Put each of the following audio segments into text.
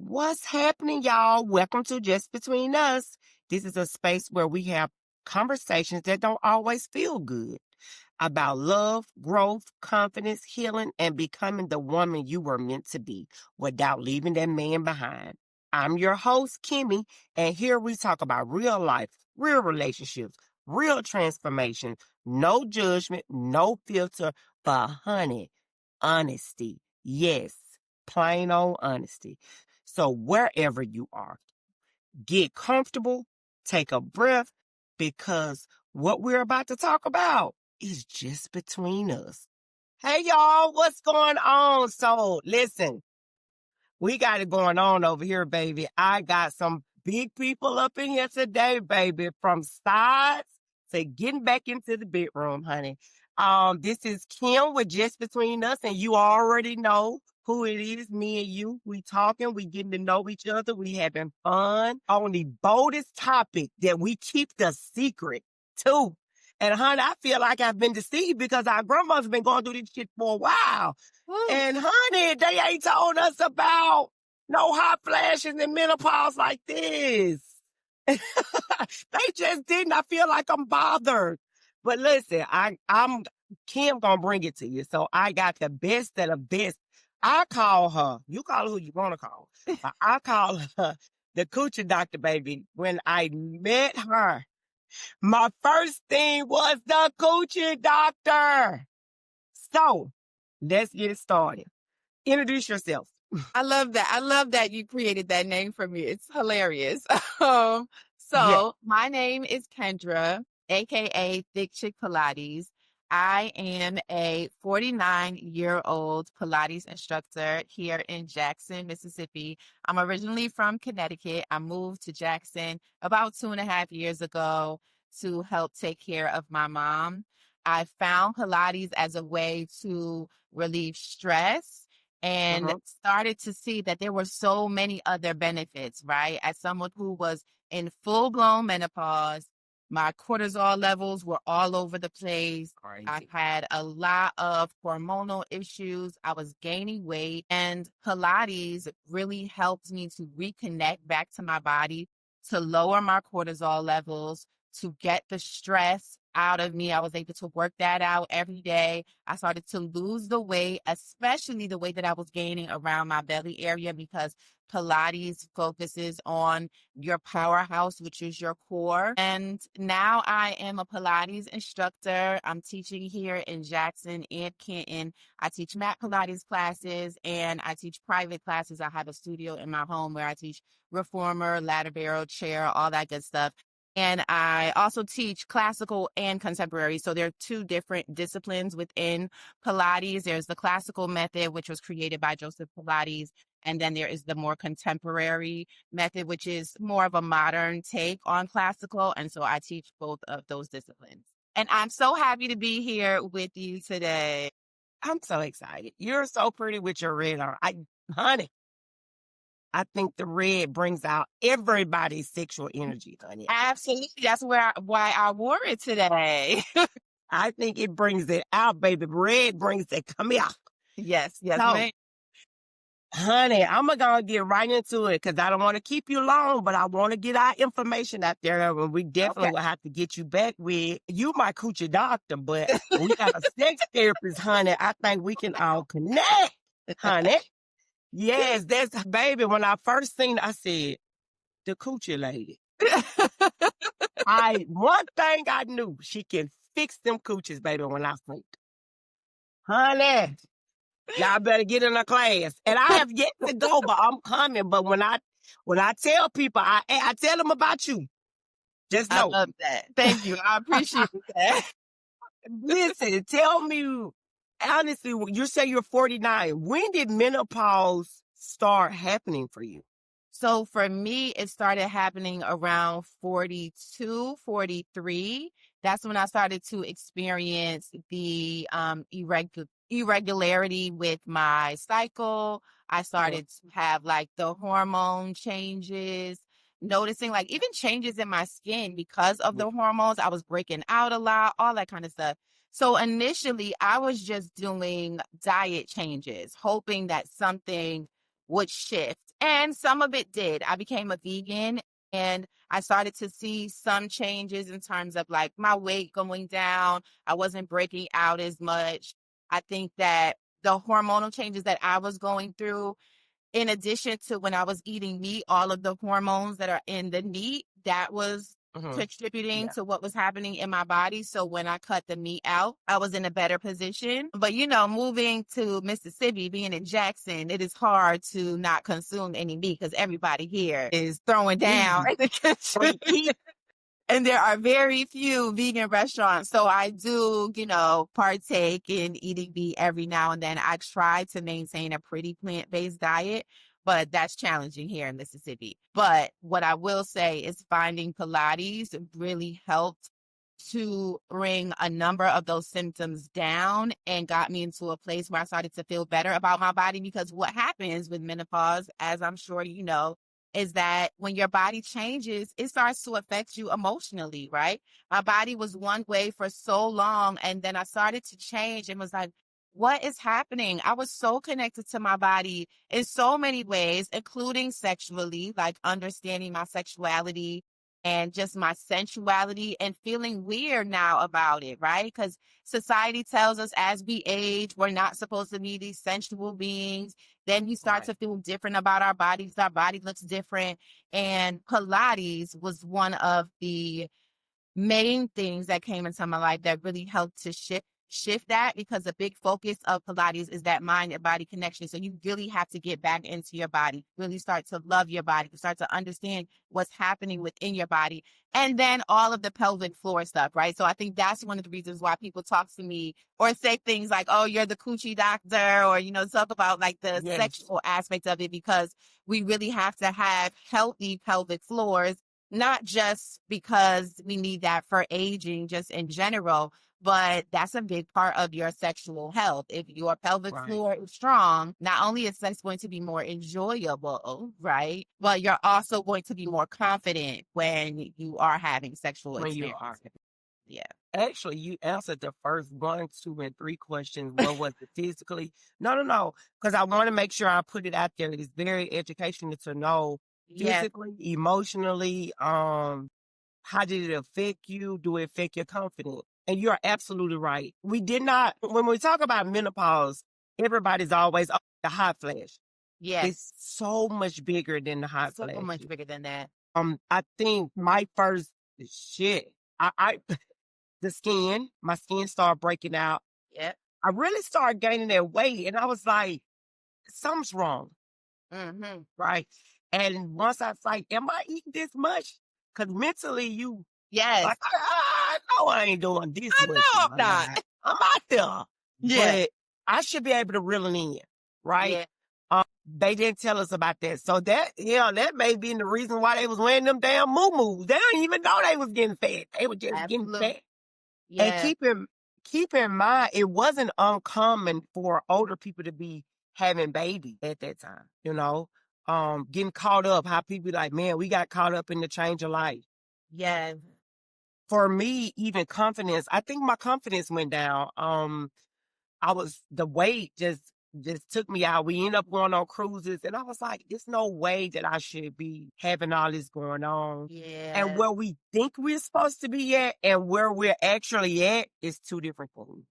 What's happening, y'all? Welcome to Just Between Us. This is a space where we have conversations that don't always feel good about love, growth, confidence, healing, and becoming the woman you were meant to be without leaving that man behind. I'm your host, Kimmy, and here we talk about real life, real relationships, real transformation, no judgment, no filter, but honey, honesty. Yes, plain old honesty. So wherever you are, get comfortable, take a breath, because what we're about to talk about is just between us. Hey, y'all, what's going on? So listen, we got it going on over here, baby. I got some big people up in here today, baby, from sides to getting back into the bedroom, honey. This is Kim with Just Between Us, and you already know who it is, me and you. We talking, we getting to know each other, we having fun on the boldest topic that we keep the secret too. And honey, I feel like I've been deceived because our grandma's been going through this shit for a while. And honey, they ain't told us about no hot flashes and menopause like this. They just didn't. I feel like I'm bothered. But listen, I'm Kim gonna bring it to you. So I got the best of the best. I call her, you call her who you want to call, but I call her the coochie doctor, baby. When I met her, my first thing was the coochie doctor. So let's get it started. Introduce yourself. I love that. I love that you created that name for me. It's hilarious. So Yeah. my name is Kendra, aka Thick Chick Pilates. I am a 49-year-old Pilates instructor here in Jackson, Mississippi. I'm originally from Connecticut. I moved to Jackson about 2.5 years ago to help take care of my mom. I found Pilates as a way to relieve stress and started to see that there were so many other benefits, right? As someone who was in full-blown menopause, my cortisol levels were all over the place. Crazy. I had a lot of hormonal issues. I was gaining weight, and Pilates really helped me to reconnect back to my body, to lower my cortisol levels, to get the stress out of me. I was able to work that out every day. I started to lose the weight, especially the weight that I was gaining around my belly area, because Pilates focuses on your powerhouse, which is your core. And now I am a Pilates instructor. I'm teaching here in Jackson and Canton. I teach mat Pilates classes and I teach private classes. I have a studio in my home where I teach reformer, ladder barrel, chair, all that good stuff. And I also teach classical and contemporary. So there are two different disciplines within Pilates. There's the classical method, which was created by Joseph Pilates. And then there is the more contemporary method, which is more of a modern take on classical. And so I teach both of those disciplines. And I'm so happy to be here with you today. I'm so excited. You're so pretty with your red on. Honey, I think the red brings out everybody's sexual energy, honey. Absolutely. That's why I wore it today. I think it brings it out, baby. Red brings it. Come here. Yes, So, ma'am. honey, I'm going to get right into it because I don't want to keep you long, but I want to get our information out there. And we definitely will have to get you back with you, my coochie doctor, but we got a sex therapist, honey. I think we can all connect, honey. Yes, that's, baby, when I first seen it, I said, the coochie lady. One thing I knew, she can fix them coochies, baby, when I sleep. Honey, y'all better get in a class. And I have yet to go, but I'm coming. But when I tell people, I tell them about you. Just know. I love that. Thank you. I appreciate that. Listen, tell me, honestly, you say you're 49. When did menopause start happening for you? So for me, it started happening around 42, 43. That's when I started to experience the irregularity with my cycle. I started to have like the hormone changes, noticing like even changes in my skin because of the hormones. I was breaking out a lot, all that kind of stuff. So initially, I was just doing diet changes, hoping that something would shift. And some of it did. I became a vegan and I started to see some changes in terms of like my weight going down. I wasn't breaking out as much. I think that the hormonal changes that I was going through, in addition to when I was eating meat, all of the hormones that are in the meat, that was contributing to what was happening in my body. So when I cut the meat out, I was in a better position. But, moving to Mississippi, being in Jackson, it is hard to not consume any meat because everybody here is throwing down in the kitchen. And there are very few vegan restaurants. So I do, partake in eating meat every now and then. I try to maintain a pretty plant-based diet, but that's challenging here in Mississippi. But what I will say is finding Pilates really helped to bring a number of those symptoms down and got me into a place where I started to feel better about my body. Because what happens with menopause, as I'm sure you know, is that when your body changes, it starts to affect you emotionally, right? My body was one way for so long, and then I started to change and was like, what is happening? I was so connected to my body in so many ways, including sexually, like understanding my sexuality and just my sensuality, and feeling weird now about it, right? Because society tells us as we age, we're not supposed to be these sensual beings. Then you start to feel different about our bodies. Our body looks different. And Pilates was one of the main things that came into my life that really helped to shift that, because a big focus of Pilates is that mind and body connection. So you really have to get back into your body, really start to love your body, start to understand what's happening within your body. And then all of the pelvic floor stuff, right? So I think that's one of the reasons why people talk to me or say things like, oh, you're the coochie doctor, or, talk about like the sexual aspect of it, because we really have to have healthy pelvic floors, not just because we need that for aging, just in general, but that's a big part of your sexual health. If your pelvic floor is strong, not only is sex going to be more enjoyable, right? But you're also going to be more confident when you are having sexual experiences. Yeah. Actually, you answered the first 1, 2, and 3 questions. What was it physically? No. Because I want to make sure I put it out there. It is very educational to know physically, emotionally, how did it affect you? Do it affect your confidence? And you're absolutely right. We did not, when we talk about menopause, everybody's always, oh, the hot flash. Yes. It's so much bigger than the hot flash. So much bigger than that. I think my first my skin started breaking out. Yep. I really started gaining that weight, and I was like, something's wrong. Right. And once I was like, am I eating this much? Because mentally like, I know I ain't doing this much. know I'm not. I'm out there. Yeah. But I should be able to reel it in. Right. Yeah. They didn't tell us about that. So that may be the reason why they was wearing them damn moo-moos. They didn't even know they was getting fat. They were just getting fat. Yeah. And keep in mind, it wasn't uncommon for older people to be having babies at that time, getting caught up, how people like, man, we got caught up in the change of life. Yeah. For me, even confidence, I think my confidence went down. The weight just took me out. We ended up going on cruises, and I was like, there's no way that I should be having all this going on. Yeah. And where we think we're supposed to be at and where we're actually at is two different things.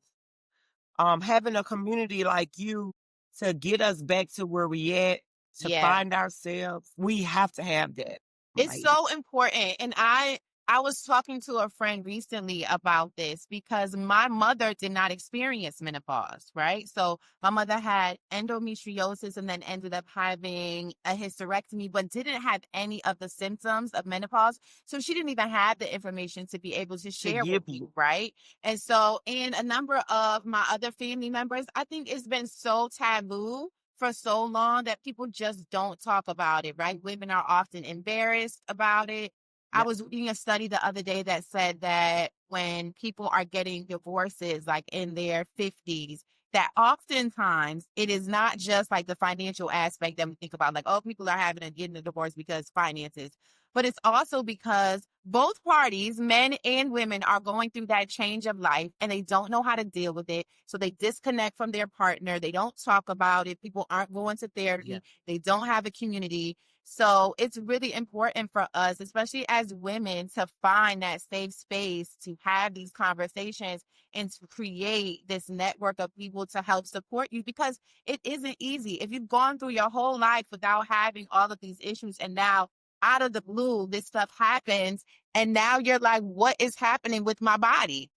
Having a community like you to get us back to where we at, to find ourselves, we have to have that. It's so important. And I was talking to a friend recently about this, because my mother did not experience menopause, right? So my mother had endometriosis and then ended up having a hysterectomy, but didn't have any of the symptoms of menopause. So she didn't even have the information to be able to share with you, right? And so in a number of my other family members, I think it's been so taboo for so long that people just don't talk about it, right? Women are often embarrassed about it. I was reading a study the other day that said that when people are getting divorces, like in their 50s, that oftentimes it is not just like the financial aspect that we think about, like, oh, people are getting a divorce because finances, but it's also because both parties, men and women, are going through that change of life and they don't know how to deal with it. So they disconnect from their partner. They don't talk about it. People aren't going to therapy. Yeah. They don't have a community. So it's really important for us, especially as women, to find that safe space to have these conversations and to create this network of people to help support you, because it isn't easy. If you've gone through your whole life without having all of these issues, and now out of the blue, this stuff happens, and now you're like, what is happening with my body?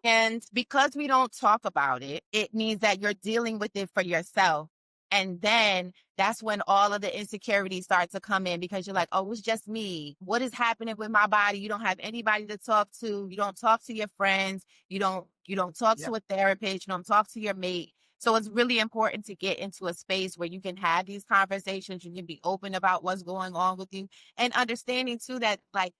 And because we don't talk about it, it means that you're dealing with it for yourself. And then that's when all of the insecurities start to come in, because you're like, oh, it's just me. What is happening with my body? You don't have anybody to talk to. You don't talk to your friends. You don't talk Yep. to a therapist. You don't talk to your mate. So it's really important to get into a space where you can have these conversations. You can be open about what's going on with you, and understanding too that, like,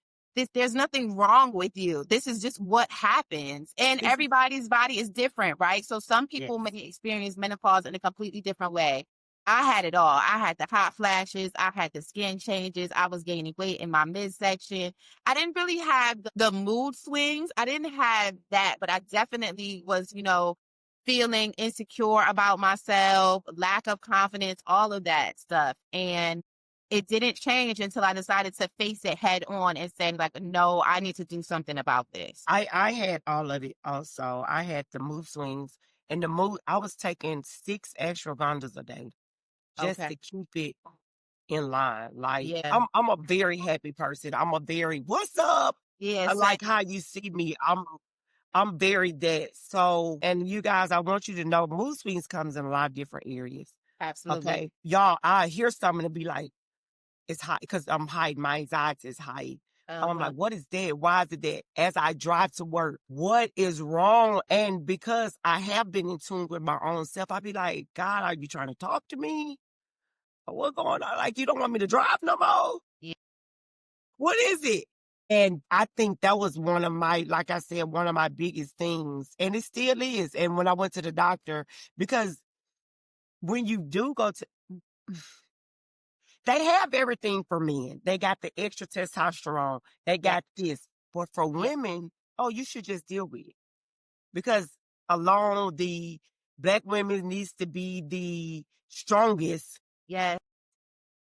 there's nothing wrong with you. This is just what happens. And It's, everybody's body is different, right? So some yes. people may experience menopause in a completely different way. I had it all. I had the hot flashes. I had the skin changes. I was gaining weight in my midsection. I didn't really have the mood swings. I didn't have that, but I definitely was, feeling insecure about myself, lack of confidence, all of that stuff. And it didn't change until I decided to face it head on and say, like, no, I need to do something about this. I had all of it also. I had the mood swings and the mood. I was taking 6 ashwagandhas a day just Okay. to keep it in line. Like Yeah. I'm a very happy person. I'm a very what's up? Yeah. I like how you see me. I'm very that. So, and you guys, I want you to know mood swings comes in a lot of different areas. Absolutely. Okay. Y'all, I hear something to be like, it's high because I'm hiding. My anxiety is high. I'm Uh-huh. like, what is that? Why is it that? As I drive to work, what is wrong? And because I have been in tune with my own self, I be like, God, are you trying to talk to me? Or what's going on? Like, you don't want me to drive no more? Yeah. What is it? And I think that was one of my, like I said, one of my biggest things. And it still is. And when I went to the doctor, because when you do go to, they have everything for men. They got the extra testosterone. They Yeah. got this. But for Yeah. women, oh, you should just deal with it. Because alone the black women needs to be the strongest, Yeah.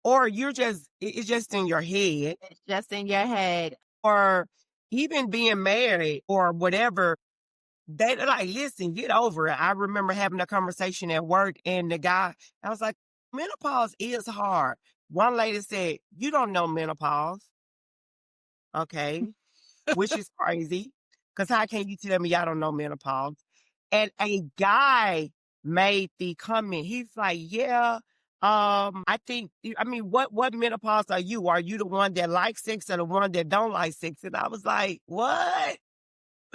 or it's just in your head, It's just in your head. or even being married or whatever. They're like, listen, get over it. I remember having a conversation at work and the guy, I was like, menopause is hard. One lady said, you don't know menopause. Okay. Which is crazy. Cause how can you tell me I don't know menopause? And a guy made the comment. He's like, yeah, I think, I mean, what menopause are you? Are you the one that likes sex or the one that don't like sex? And I was like, what?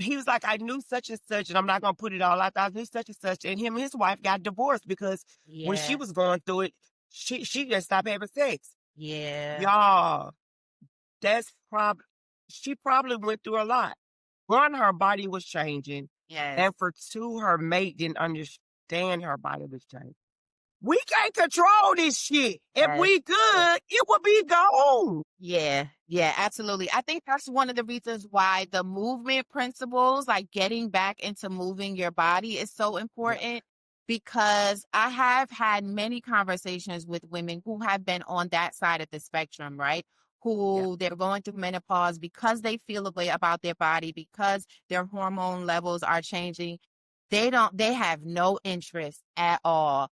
He was like, I knew such and such, and I'm not gonna put it all out there. I knew such and such, and him and his wife got divorced because when she Yeah. was going through it, she just stopped having sex. Yeah. Y'all, that's probably she probably went through a lot. One, her body was changing, Yes. and for two, her mate didn't understand her body was changing. We can't control this shit. If Yes. we could, it would be gone. Yeah, yeah, absolutely. I think that's one of the reasons why the movement principles, like getting back into moving your body, is so Yeah, important, because I have had many conversations with women who have been on that side of the spectrum, right? yeah, Who they're going through menopause because they feel a way about their body, because their hormone levels are changing. They have no interest at all.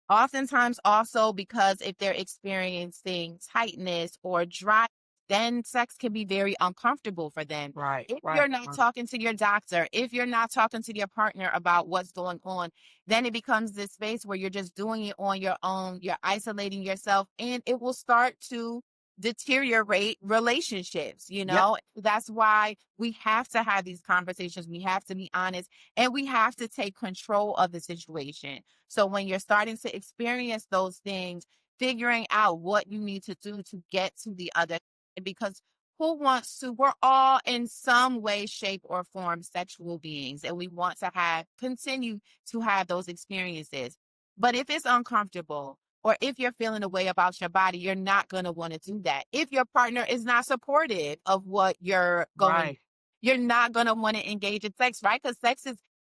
Oftentimes, also because if they're experiencing tightness or dry, then sex can be very uncomfortable for them. right, If you're right, not right. talking to your doctor, if you're not talking to your partner about what's going on, then it becomes this space where you're just doing it on your own. You're isolating yourself, and it will start to deteriorate relationships. Yep, That's why we have to have these conversations. We have to be honest, and we have to take control of the situation. So when you're starting to experience those things, figuring out what you need to do to get to the other, because we're all in some way, shape, or form sexual beings, and we want to continue to have those experiences. But if it's uncomfortable, or if you're feeling a way about your body, you're not going to want to do that. If your partner is not supportive of what you're going, Right. you're not going to want to engage in sex, right? Because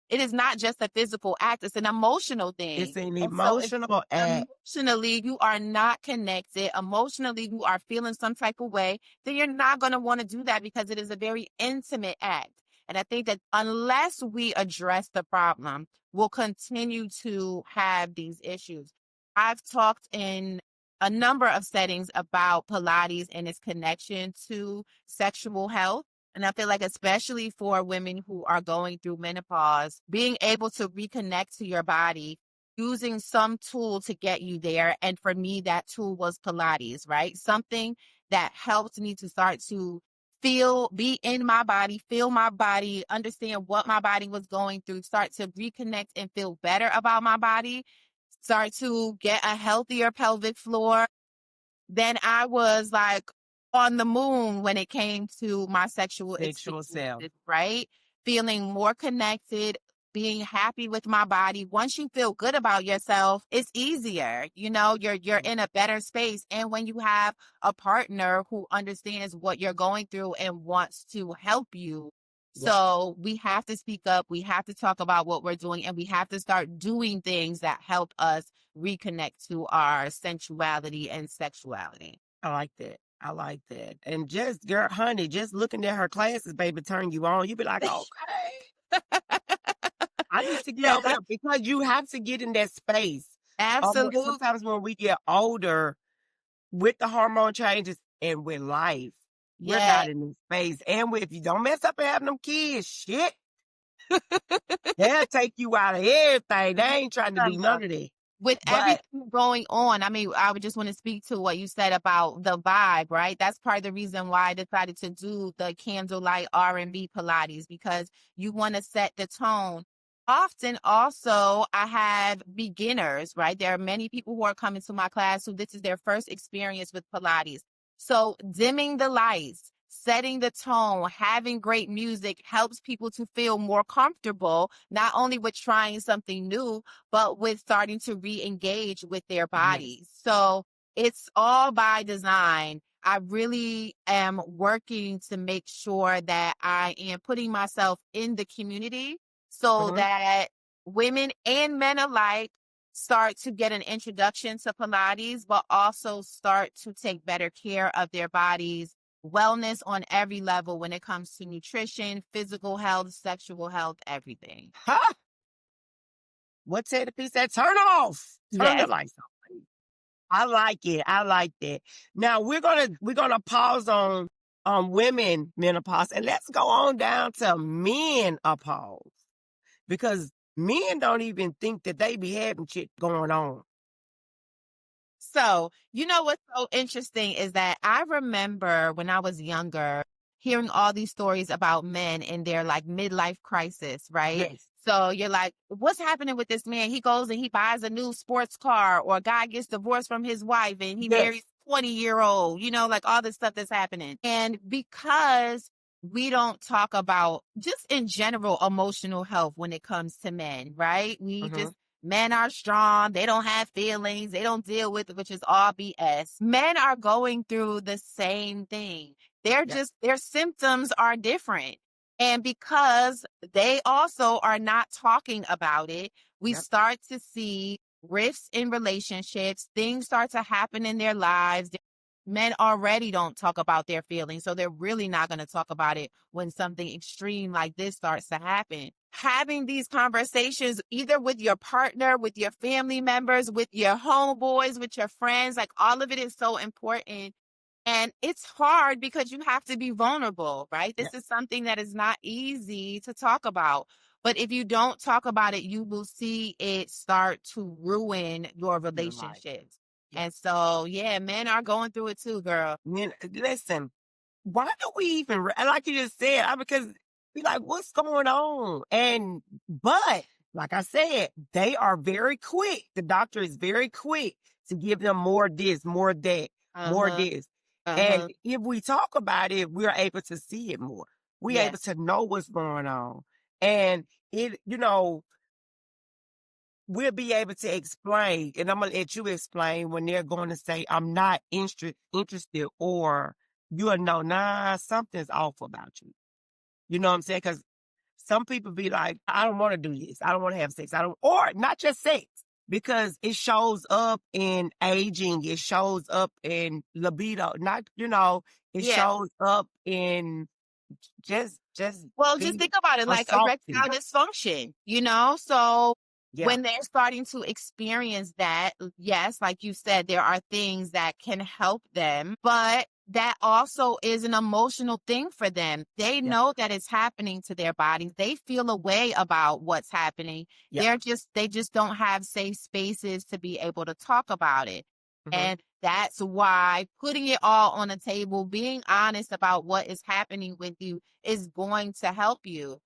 it is not just a physical act, it's an emotional thing. It's an And so if emotional act. emotionally you are not connected, emotionally you are feeling some type of way, then you're not going to want to do that because it is a very intimate act. And I think that unless we address the problem, we'll continue to have these issues. I've talked in a number of settings about Pilates and its connection to sexual health. And I feel like, especially for women who are going through menopause, being able to reconnect to your body using some tool to get you there. And for me, that tool was Pilates, right? Something that helped me to start to be in my body, feel my body, understand what my body was going through, start to reconnect and feel better about my body, start to get a healthier pelvic floor. Then I was like on the moon when it came to my sexual Sexual self. experiences, right? Feeling more connected, being happy with my body. Once you feel good about yourself, it's easier. You're in a better space. And when you have a partner who understands what you're going through and wants to help you. Yeah. So we have to speak up. We have to talk about what we're doing, and we have to start doing things that help us reconnect to our sensuality and sexuality. I like that. I like that. And just, girl, honey, just looking at her classes, baby, turn you on. You be like, okay, I need to get over there, because you have to get in that space. Absolutely. Sometimes when we get older, with the hormone changes and with life, we're Yeah. not in this space. And if you don't mess up and have them kids, shit, they'll take you out of everything. They ain't trying to do none of that. With But everything going on, I mean, I would just want to speak to what you said about the vibe, right? That's part of the reason why I decided to do the candlelight R&B Pilates, because you want to set the tone. Often also, I have beginners, right? There are many people who are coming to my class who this is their first experience with Pilates. So dimming the lights, setting the tone, having great music helps people to feel more comfortable, not only with trying something new, but with starting to re-engage with their yes. bodies. So it's all by design. I really am working to make sure that I am putting myself in the community so Mhm. that women and men alike start to get an introduction to Pilates, but also start to take better care of their bodies, wellness on every level when it comes to nutrition, physical health, sexual health, everything. Ha! What said the piece that turn off? Turn the Yes. lights off. I like it. I like that. Now we're gonna pause on women menopause, and let's go on down to men menopause, because men don't even think that they be having shit going on. So, what's so interesting is that I remember when I was younger hearing all these stories about men in their like midlife crisis, right? Yes. So you're like, what's happening with this man? He goes and he buys a new sports car, or a guy gets divorced from his wife and he marries Yes. 20-year-old, like all this stuff that's happening. And because we don't talk about just in general emotional health when it comes to men, right? Mhm. Men are strong. They don't have feelings. They don't deal with it, which is all BS. Men are going through the same thing. Yep. Their symptoms are different. And because they also are not talking about it, we Yep. start to see rifts in relationships. Things start to happen in their lives. Men already don't talk about their feelings, so they're really not going to talk about it when something extreme like this starts to happen. Having these conversations either with your partner, with your family members, with your homeboys, with your friends, like all of it is so important. And it's hard because you have to be vulnerable, right? This Yep. is something that is not easy to talk about. But if you don't talk about it, you will see it start to ruin your Your life. relationships. Yep. And so, yeah, men are going through it too, girl. Listen, why do we even, like you just said, because we like, what's going on? But like I said, they are very quick. The doctor is very quick to give them more this, more that, more Uh-huh. this. And Uh-huh. if we talk about it, we're able to see it more. We're able Yes. to know what's going on. And it, we'll be able to explain, and I'm gonna let you explain when they're going to say, I'm not interested, or you'll know, nah, something's off about you. You know what I'm saying? Because some people be like, I don't want to do this. I don't want to have sex. I don't, or not just sex, because it shows up in aging. It shows up in libido. Not, it Yeah. shows up in just Well, just being think about it like assaulted. erectile dysfunction, you know? So Yeah. when they're starting to experience that, yes, like you said, there are things that can help them, but that also is an emotional thing for them. They Yeah. know that it's happening to their bodies. They feel a way about what's happening. Yeah. They just don't have safe spaces to be able to talk about it. Hmm. And that's why putting it all on the table, being honest about what is happening with you is going to help you.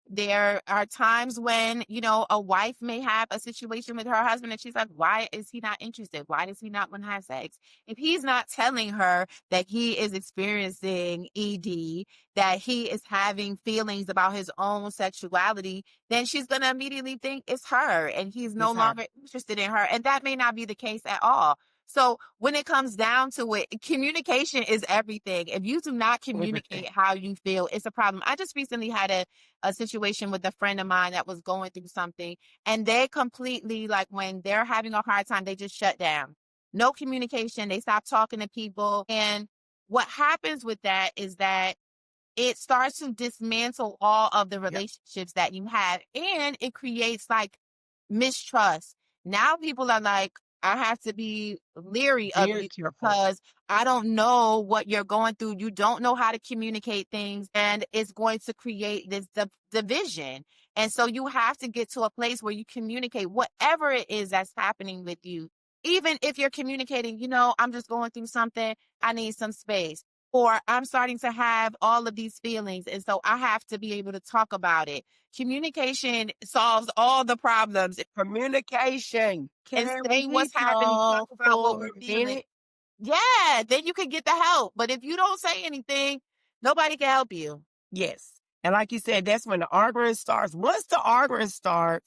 There are times when, a wife may have a situation with her husband and she's like, why is he not interested? Why does he not want to have sex? If he's not telling her that he is experiencing ED, that he is having feelings about his own sexuality, then she's going to immediately think it's her and he's no It's her. longer interested in her. And that may not be the case at all. So when it comes down to it, communication is everything. If you do not Everything. communicate how you feel, it's a problem. I just recently had a situation with a friend of mine that was going through something, and they completely, like, when they're having a hard time, they just shut down. No communication. They stop talking to people. And what happens with that is that it starts to dismantle all of the Yep. relationships that you have, and it creates like mistrust. Now people are like, I have to be leery of Very you careful. because I don't know what you're going through. You don't know how to communicate things, and it's going to create this division. And so you have to get to a place where you communicate whatever it is that's happening with you. Even if you're communicating, I'm just going through something, I need some space, or I'm starting to have all of these feelings. And so I have to be able to talk about it. Communication solves all the problems. Communication. And Can say we what's happening, talk talk about what for we're a feeling. minute? Yeah, then you can get the help. But if you don't say anything, nobody can help you. Yes. And like you said, that's when the arguing starts. Once the arguing starts,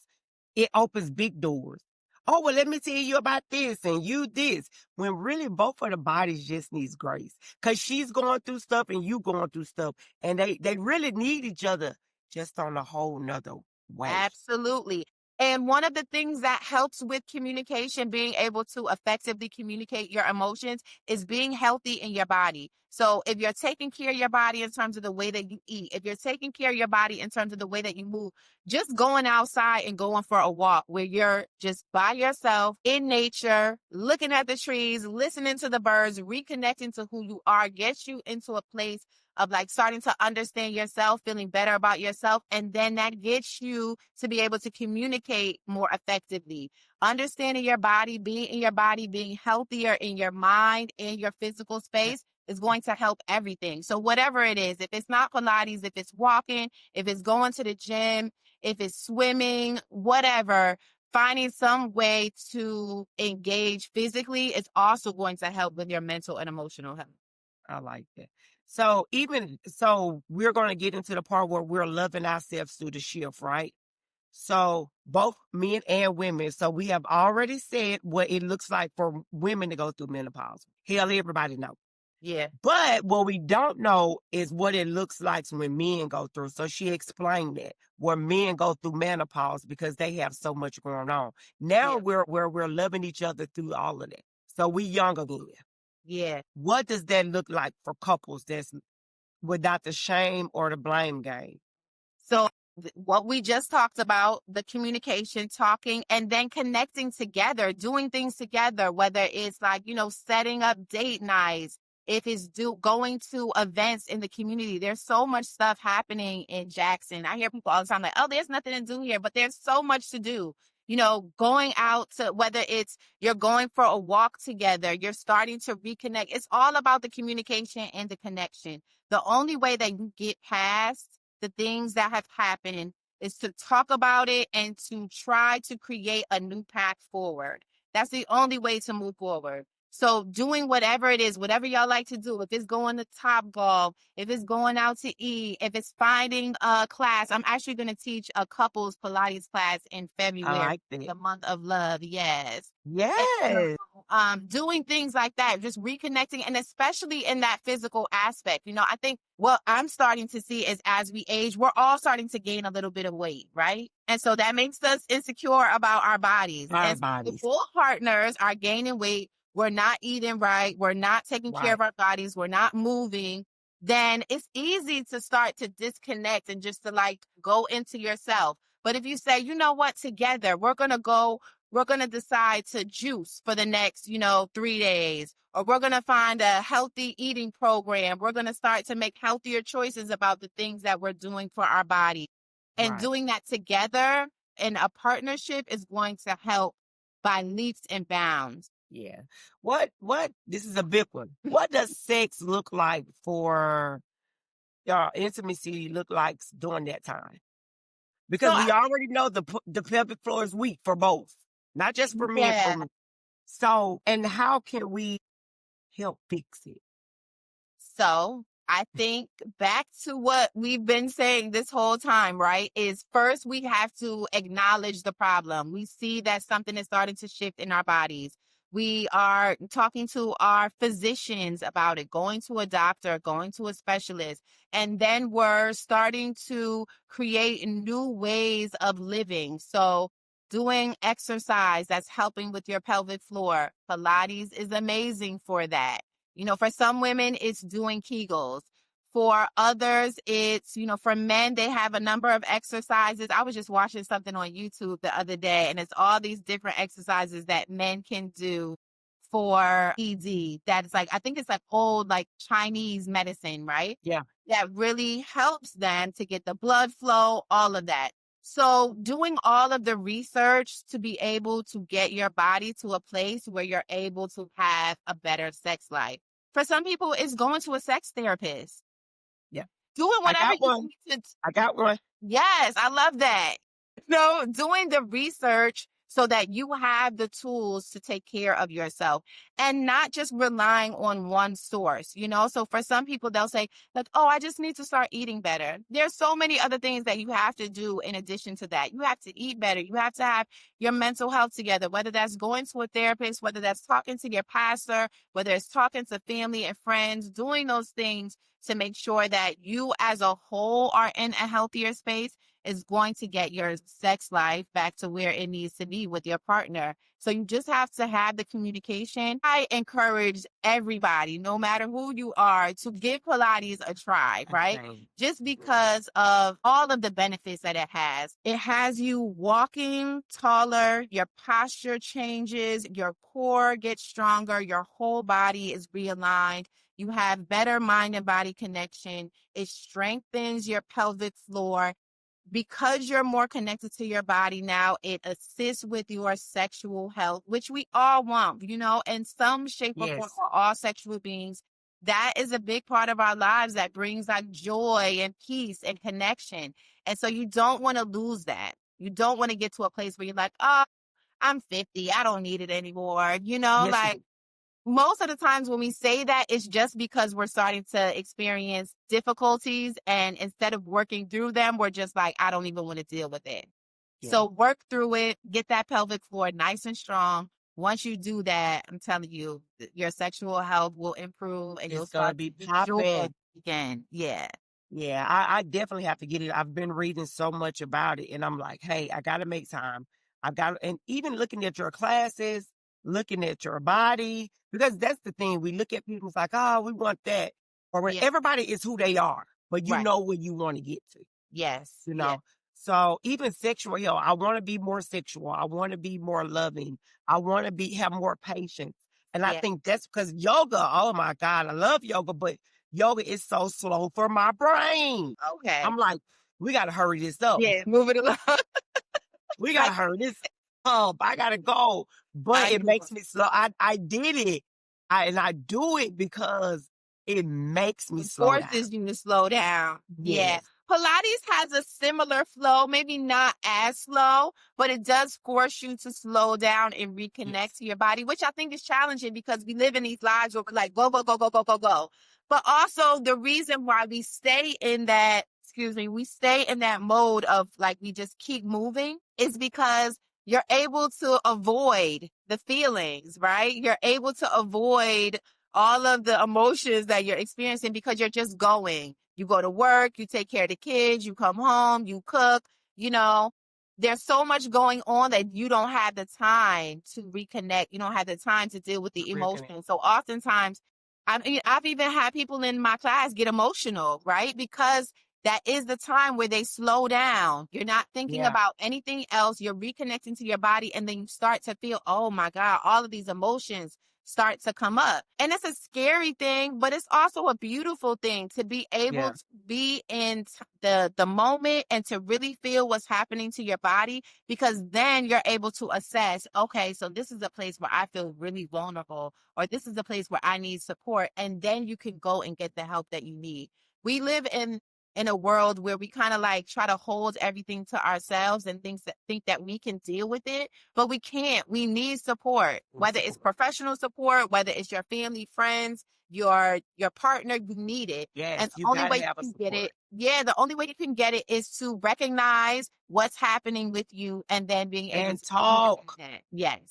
it opens big doors. Oh, well, let me tell you about this and you this. When really both of the bodies just needs grace. Because she's going through stuff and you going through stuff. And they really need each other, just on a whole nother way. Absolutely. And one of the things that helps with communication, being able to effectively communicate your emotions, is being healthy in your body. So if you're taking care of your body in terms of the way that you eat, if you're taking care of your body in terms of the way that you move, just going outside and going for a walk where you're just by yourself in nature, looking at the trees, listening to the birds, reconnecting to who you are, gets you into a place of like starting to understand yourself, feeling better about yourself. And then that gets you to be able to communicate more effectively. Understanding your body, being in your body, being healthier in your mind and your physical space is going to help everything. So whatever it is, if it's not Pilates, if it's walking, if it's going to the gym, if it's swimming, whatever, finding some way to engage physically is also going to help with your mental and emotional health. I like that. So we're going to get into the part where we're loving ourselves through the shift, right? So both men and women. So we have already said what it looks like for women to go through menopause. Hell, everybody knows. Yeah. But what we don't know is what it looks like when men go through. So she explained that where men go through menopause because they have so much going on. Now Yeah. we're loving each other through all of that. So we young again. Yeah. What does that look like for couples that's without the shame or the blame game? So what we just talked about, the communication, talking, and then connecting together, doing things together, whether it's like, setting up date nights, if it's going to events in the community. There's so much stuff happening in Jackson. I hear people all the time like, oh, there's nothing to do here, but there's so much to do. Going out to, whether it's you're going for a walk together, you're starting to reconnect. It's all about the communication and the connection. The only way that you get past the things that have happened is to talk about it and to try to create a new path forward. That's the only way to move forward. So doing whatever it is, whatever y'all like to do, if it's going to Top Golf, if it's going out to eat, if it's finding a class, I'm actually going to teach a couples Pilates class in I February, like that. the month of love. Yes. And so, Yes. doing things like that, just reconnecting, and especially in that physical aspect. I think what I'm starting to see is as we age, we're all starting to gain a little bit of weight, right? And so that makes us insecure about our bodies. Our And so if bodies. both partners are gaining weight, we're not eating right, we're not taking care Right. of our bodies, we're not moving, then it's easy to start to disconnect and just to like go into yourself. But if you say, you know what, together, we're going to decide to juice for the next, 3 days, or we're going to find a healthy eating program. We're going to start to make healthier choices about the things that we're doing for our body. And Right. doing that together in a partnership is going to help by leaps and bounds. Yeah. What this is a big one. What does sex look like for y'all intimacy look like during that time? So, Because we already know the pelvic floor is weak for both, not just for men, for yeah. women. So, and how can we help fix it? So I think back to what we've been saying this whole time, right? Is first we have to acknowledge the problem. We see that something is starting to shift in our bodies. We are talking to our physicians about it, going to a doctor, going to a specialist, and then we're starting to create new ways of living. So doing exercise that's helping with your pelvic floor. Pilates is amazing for that. For some women, it's doing Kegels. For others, it's, for men, they have a number of exercises. I was just watching something on YouTube the other day, and it's all these different exercises that men can do for ED. That's like, I think it's like old, like Chinese medicine, right? Yeah. That really helps them to get the blood flow, all of that. So doing all of the research to be able to get your body to a place where you're able to have a better sex life. For some people, it's going to a sex therapist. Yeah. Doing I whatever got you one. need to. I got one. Yes, I love that. Doing the research so that you have the tools to take care of yourself and not just relying on one source. So for some people, they'll say, like, oh, I just need to start eating better. There's so many other things that you have to do in addition to that. You have to eat better. You have to have your mental health together, whether that's going to a therapist, whether that's talking to your pastor, whether it's talking to family and friends, doing those things to make sure that you as a whole are in a healthier space is going to get your sex life back to where it needs to be with your partner. So you just have to have the communication. I encourage everybody, no matter who you are, to give Pilates a try, right? Okay. Just because of all of the benefits that it has. It has you walking taller, your posture changes, your core gets stronger, your whole body is realigned. You have better mind and body connection. It strengthens your pelvic floor. Because you're more connected to your body now, it assists with your sexual health, which we all want, in some shape or form. Yes. For all sexual beings. That is a big part of our lives that brings like joy and peace and connection. And so you don't want to lose that. You don't want to get to a place where you're like, oh, I'm 50. I don't need it anymore. Yes, you Like do. most of the times when we say that, it's just because we're starting to experience difficulties. And instead of working through them, we're just like, I don't even want to deal with it. Yeah. So work through it, get that pelvic floor nice and strong. Once you do that, I'm telling you, your sexual health will improve and you'll It's gonna start be to enjoy popping. again. Yeah. Yeah, I definitely have to get it. I've been reading so much about it, and I'm like, hey, I got to make time. I got, and even looking at your classes, looking at your body, because that's the thing. We look at people, it's like, oh, we want that, or when Yeah. everybody is who they are, but you Right. know where you want to get to, Yes. you Yeah. know. So even sexual health, I want to be more sexual. I want to be more loving. I want to have more patience. And I Yeah. think that's because yoga, oh my God, I love yoga, but yoga is so slow for my brain. Okay. I'm like, we got to hurry this up. Yeah. Move it along. We got I, to hurry this up. I got to go. But I it know. makes me slow. I did it. And I do it because it makes me It slow down. forces you to slow down. Yeah. Yes. Pilates has a similar flow, maybe not as slow, but it does force you to slow down and reconnect Yes. to your body, which I think is challenging because we live in these lives where we're like, go, go, go, go, go, go, go. But also the reason why we stay in that, we stay in that mode of like, we just keep moving is because you're able to avoid the feelings, right? You're able to avoid all of the emotions that you're experiencing because you're just going. You go to work, you take care of the kids, you come home, you cook, you know, there's so much going on that you don't have the time to reconnect. You don't have the time to deal with the Reconnect. emotions. So oftentimes, I mean, I've even had people in my class get emotional, right? Because that is the time where they slow down. You're not thinking Yeah. about anything else. You're reconnecting to your body, and then you start to feel, oh my God, all of these emotions start to come up. And it's a scary thing, but it's also a beautiful thing to be able Yeah. to be in the moment and to really feel what's happening to your body, because then you're able to assess, okay, so this is a place where I feel really vulnerable, or this is a place where I need support. And then you can go and get the help that you need. We live in a world where we kind of like try to hold everything to ourselves and think that we can deal with it, but we can't. We need support, whether it's Support. professional support, whether it's your family, friends, your partner, you need it. And Yes, the you only gotta way have a you can get support. it, yeah, the only way you can get it is to recognize what's happening with you and then being able And to communicate talk. that. Yes.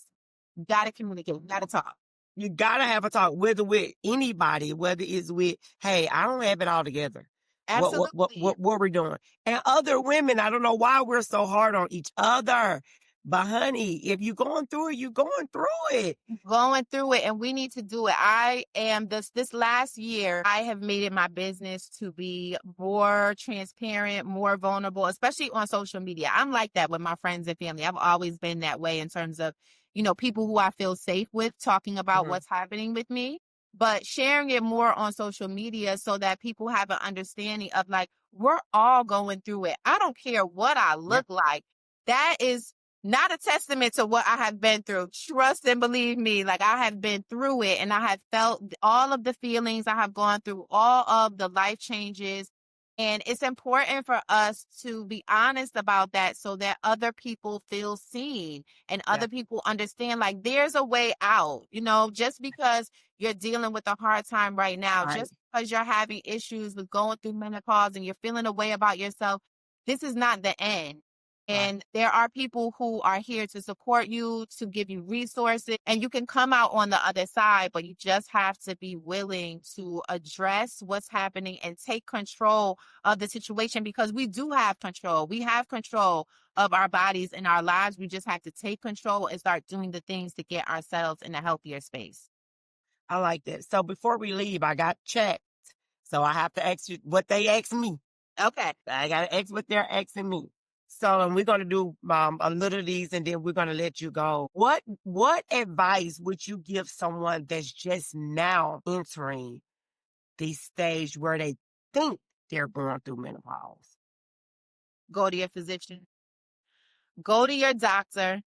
You gotta communicate, you gotta talk. You gotta have a talk, whether with anybody, whether it's with, hey, I don't have it all together. Absolutely. What we're doing. And other women, I don't know why we're so hard on each other. But honey, if you're going through it, you're going through it. Going through it, and we need to do it. I am this last year, I have made it my business to be more transparent, more vulnerable, especially on social media. I'm like that with my friends and family. I've always been that way in terms of, people who I feel safe with talking about Mhm. what's happening with me, but sharing it more on social media so that people have an understanding of like, we're all going through it. I don't care what I Yeah. look like. That is not a testament to what I have been through. Trust and believe me, like I have been through it and I have felt all of the feelings. I have gone through all of the life changes. And it's important for us to be honest about that so that other people feel seen and Yeah. other people understand like there's a way out. Just because you're dealing with a hard time right now, Right. just because you're having issues with going through menopause and you're feeling a way about yourself, this is not the end. Right. And there are people who are here to support you, to give you resources, and you can come out on the other side, but you just have to be willing to address what's happening and take control of the situation because we do have control. We have control of our bodies and our lives. We just have to take control and start doing the things to get ourselves in a healthier space. I like that. So before we leave, I got checked. So I have to ask you what they asked me. Okay. I got to ask what they're asking me. So, and we're going to do a little of these and then we're going to let you go. What advice would you give someone that's just now entering the stage where they think they're going through menopause? Go to your physician, go to your doctor,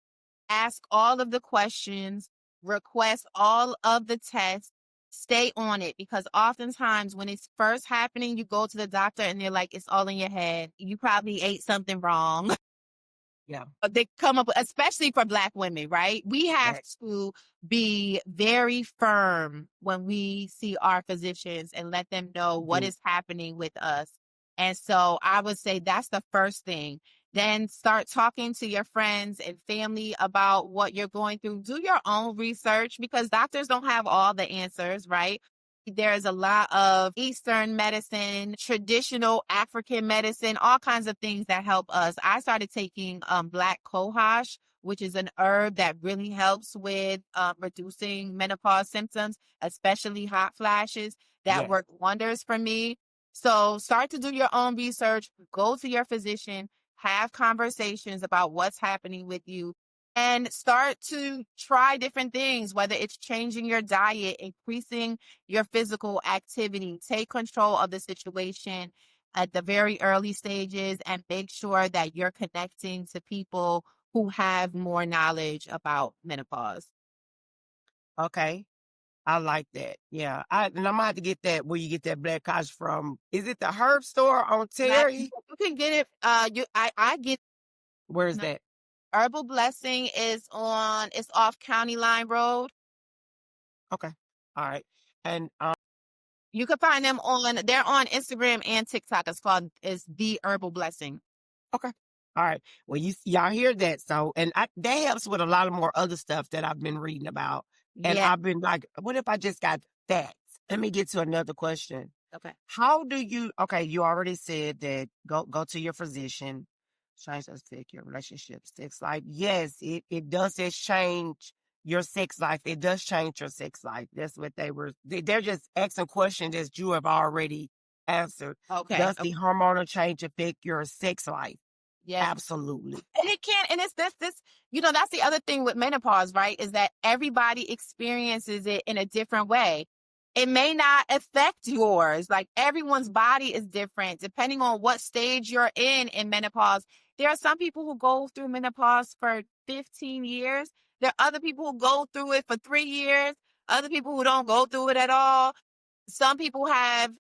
ask all of the questions, request all of the tests, stay on it because oftentimes when it's first happening, you go to the doctor and they're like, it's all in your head. You probably ate something wrong. Yeah. They come up, especially for Black women, right? We have That, to be very firm when we see our physicians and let them know what the, is happening with us. And so I would say that's the first thing. Then start talking to your friends and family about what you're going through. Do your own research because doctors don't have all the answers, right? There's a lot of Eastern medicine, traditional African medicine, all kinds of things that help us. I started taking black cohosh, which is an herb that really helps with reducing menopause symptoms, especially hot flashes. That yeah. worked wonders for me. So start to do your own research, go to your physician, have conversations about what's happening with you, and start to try different things, whether it's changing your diet, increasing your physical activity. Take control of the situation at the very early stages and make sure that you're connecting to people who have more knowledge about menopause. Okay. I like that. Yeah. And I'm gonna have to get that where you get that black coffee from. Is it the herb store on Like Terry? you can get it. I get Where's that? Herbal Blessing is on. It's off County Line Road. Okay. All right. And You can find them on. They're on Instagram and TikTok. It's The Herbal Blessing. okay. All right. Well, y'all hear that. So, and that helps with a lot of more other stuff that I've been reading about. And Yeah. I've been like, what if I just got that? Let me get to another question. Okay. How do you, okay, you already said that go to your physician, change does affect your relationship, sex life. Yes, it does change your sex life. It does change your sex life. That's what they're just asking questions that you have already answered. Okay. Does the hormonal change affect your sex life? Yes. Absolutely. And it can, and it's this, that's the other thing with menopause, right? Is that everybody experiences it in a different way. It may not affect yours. Like everyone's body is different depending on what stage you're in menopause. There are some people who go through menopause for 15 years. There are other people who go through it for 3 years. Other people who don't go through it at all. Some people have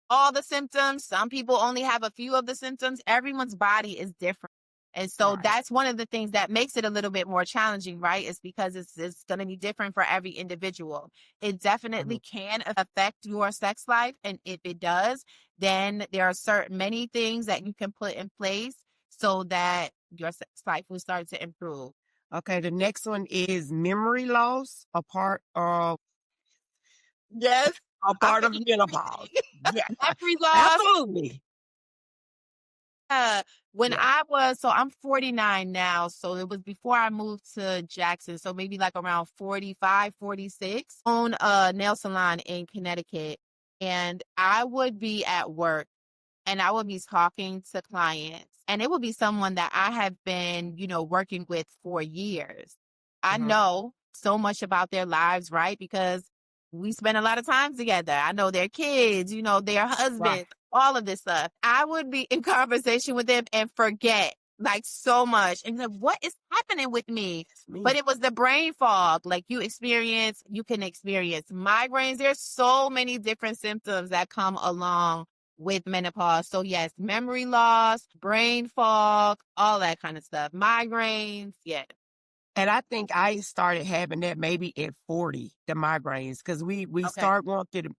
all the symptoms. Some people only have a few of the symptoms. Everyone's body is different. And so Right. that's one of the things that makes it a little bit more challenging, right? Is because it's going to be different for every individual. It definitely can affect your sex life. And if it does, then there are many things that you can put in place so that your sex life will start to improve. Okay, the next one is memory loss, Yes. a I part feel of everything. menopause. Yeah, Memory loss. absolutely. When Yeah. I'm 49 now, so it was before I moved to Jackson, so maybe like around 45, 46, own a nail salon in Connecticut, and I would be at work and I would be talking to clients, and it would be someone that I have been, working with for years. I Mhm. know so much about their lives, right? Because we spend a lot of time together. I know their kids, their Right. husbands, all of this stuff. I would be in conversation with them and forget like so much and like, what is happening with me? That's me. But it was the brain fog. Like you can experience migraines. There's so many different symptoms that come along with menopause. So yes, memory loss, brain fog, all that kind of stuff. Migraines. Yeah. And I think I started having that maybe at 40, the migraines, because we Okay. start going through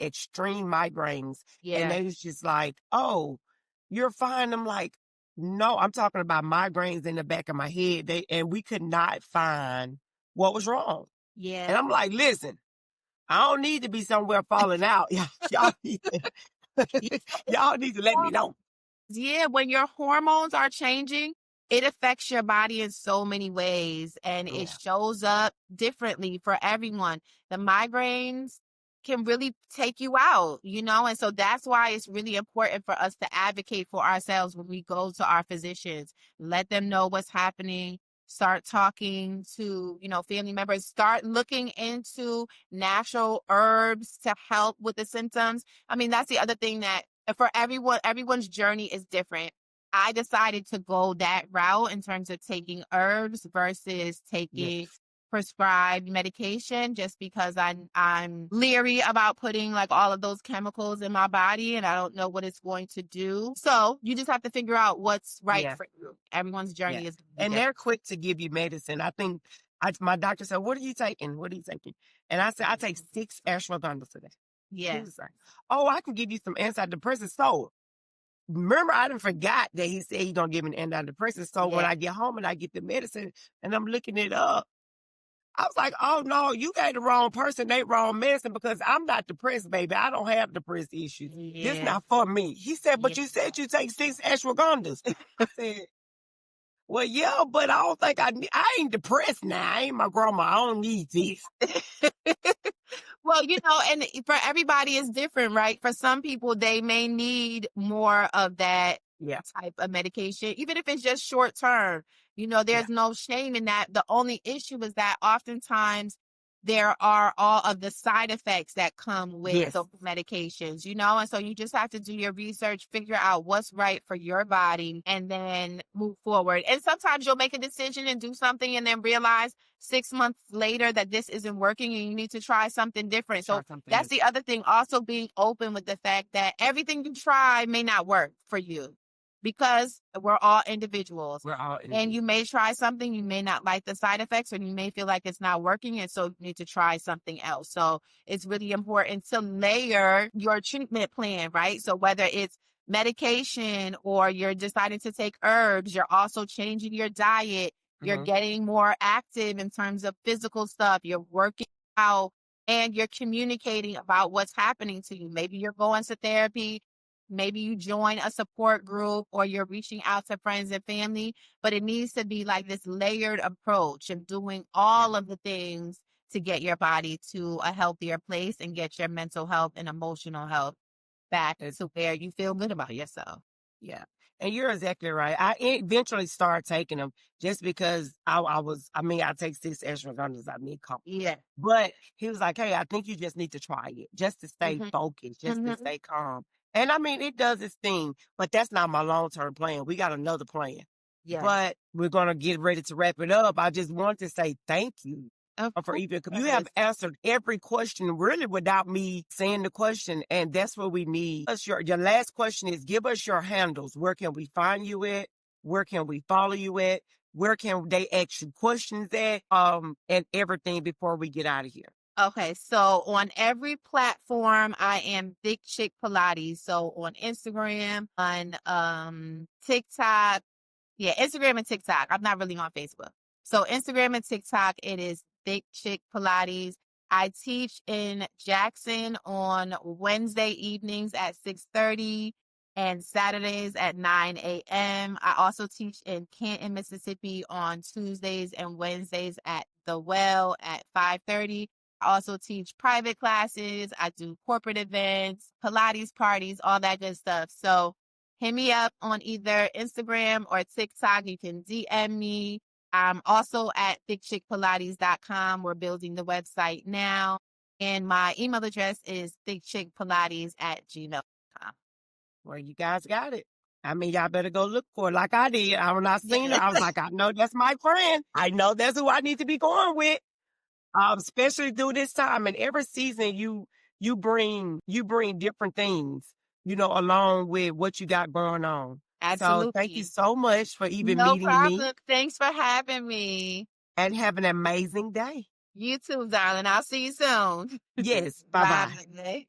extreme migraines. And Yeah. they was just like, oh, you're fine. I'm like, no, I'm talking about migraines in the back of my head. And we could not find what was wrong. Yeah. And I'm like, listen, I don't need to be somewhere falling out. Y'all need y'all need to let me know. Yeah, when your hormones are changing, it affects your body in so many ways and it Yeah. shows up differently for everyone. The migraines can really take you out, and so that's why it's really important for us to advocate for ourselves when we go to our physicians. Let them know what's happening. Start talking to, family members. Start looking into natural herbs to help with the symptoms. I mean, that's the other thing that for everyone's journey is different. I decided to go that route in terms of taking herbs versus taking prescribed medication just because I'm leery about putting like all of those chemicals in my body and I don't know what it's going to do. So you just have to figure out what's right for you. Everyone's journey is And different. they're quick to give you medicine. I think my doctor said, what are you taking? What are you taking? And I said, I take 6 ashwagandha today. He Yeah. was like, oh, I can give you some antidepressants. So remember, I didn't forgot that he said he's going to give me an antidepressant. So when I get home and I get the medicine and I'm looking it up, I was like, oh, no, you gave the wrong person, they wrong medicine because I'm not depressed, baby. I don't have depressed issues. This not for me. He said, but you said you take 6 ashwagandhas. I said, well, yeah, but I don't think I ain't depressed now. I ain't my grandma. I don't need this. Well, and for everybody it's different, right? For some people, they may need more of that type of medication, even if it's just short term. There's no shame in that. The only issue is that oftentimes there are all of the side effects that come with Yes. those medications, and so you just have to do your research, figure out what's right for your body, and then move forward. And sometimes you'll make a decision and do something and then realize 6 months later that this isn't working and you need to try something different. So that's the other thing, also being open with the fact that everything you try may not work for you, because we're all individuals. And you may try something, you may not like the side effects, or you may feel like it's not working, and so you need to try something else. So it's really important to layer your treatment plan, right? So whether it's medication or you're deciding to take herbs, you're also changing your diet, you're getting more active in terms of physical stuff, you're working out, and you're communicating about what's happening to you. Maybe you're going to therapy. Maybe you join a support group, or you're reaching out to friends and family, but it needs to be like this layered approach of doing all of the things to get your body to a healthier place and get your mental health and emotional health back to where you feel good about yourself. Yeah. And you're exactly right. I eventually started taking them just because I take 6 extra guns. I need coffee. Yeah. But he was like, hey, I think you just need to try it just to stay focused, just to stay calm. And it does its thing, but that's not my long-term plan. We got another plan. Yes. But we're going to get ready to wrap it up. I just want to say thank you for even, you have answered every question really without me saying the question. And that's what we need. Your last question is, give us your handles. Where can we find you at? Where can we follow you at? Where can they ask you questions at? And everything before we get out of here. Okay, so on every platform, I am Thick Chick Pilates. So on Instagram, on TikTok, Instagram and TikTok. I'm not really on Facebook. So Instagram and TikTok, it is Thick Chick Pilates. I teach in Jackson on Wednesday evenings at 6:30 and Saturdays at 9 a.m. I also teach in Canton, Mississippi on Tuesdays and Wednesdays at The Well at 5:30. I also teach private classes. I do corporate events, Pilates parties, all that good stuff. So hit me up on either Instagram or TikTok. You can DM me. I'm also at thickchickpilates.com. We're building the website now. And my email address is thickchickpilates@gmail.com. Well, you guys got it. Y'all better go look for it like I did. When I seen her, I was like, I know that's my friend. I know that's who I need to be going with. Especially through this time, and every season you bring different things, along with what you got going on. Absolutely. So thank you so much for even No meeting me, problem. Thanks for having me. and have an amazing day. You too, darling. I'll see you soon. Yes. Bye-bye. Bye.